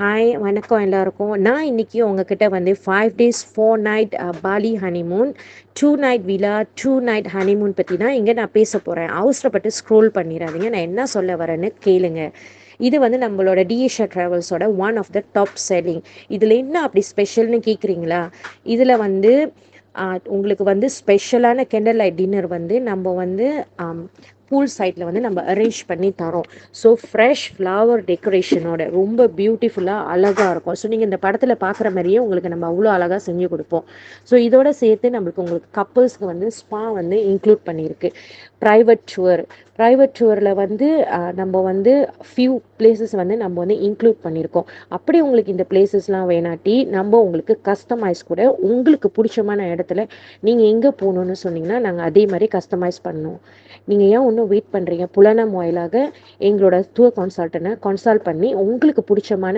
Hi வணக்கம் எல்லாருக்கும். நான் இன்னைக்கு உங்ககிட்ட வந்து 5 days 4 night Bali honeymoon 2 night villa 2 night honeymoon பற்றி தான் இங்கே நான் பேச போகிறேன். அவசரப்பட்டு ஸ்க்ரோல் பண்ணிடாதீங்க. நான் என்ன சொல்ல வரேன்னு கேளுங்க. இது வந்து நம்மளோட டிஏஷா ட்ராவல்ஸோட one of the top selling. இதில் என்ன அப்படி ஸ்பெஷல்னு கேட்குறீங்களா? இதில் வந்து உங்களுக்கு வந்து ஸ்பெஷலான கேண்டில் லைட் டின்னர் வந்து நம்ம வந்து பூல் சைட்டில் வந்து நம்ம அரேஞ்ச் பண்ணி தரோம். ஸோ ஃப்ரெஷ் ஃப்ளவர் டெக்கரேஷனோட ரொம்ப பியூட்டிஃபுல்லாக அழகாக இருக்கும். ஸோ நீங்கள் இந்த படத்தில் பார்க்குற மாதிரியே உங்களுக்கு நம்ம அவ்வளோ அழகாக செஞ்சு கொடுப்போம். ஸோ இதோட சேர்த்து உங்களுக்கு கப்புள்ஸ்க்கு வந்து ஸ்பா வந்து இன்க்ளூட் பண்ணியிருக்கு. ப்ரைவேட் டூரில் வந்து நம்ம வந்து ஃபியூ பிளேசஸ் வந்து நம்ம வந்து இன்க்ளூட் பண்ணியிருக்கோம். அப்படி உங்களுக்கு இந்த பிளேசஸ்லாம் வேணாட்டி நம்ம உங்களுக்கு கஸ்டமைஸ் கூட உங்களுக்கு பிடிச்சமான இடத்துல நீங்கள் எங்கே போகணுன்னு சொன்னீங்கன்னா நாங்கள் அதே மாதிரி கஸ்டமைஸ் பண்ணுவோம். நீங்கள் ஏன் இன்னும் வெயிட் பண்ணுறீங்க? புலனம் வாயிலாக எங்களோட டூர் கன்சல்டன்ட்டை கன்சல்ட் பண்ணி உங்களுக்கு பிடிச்சமான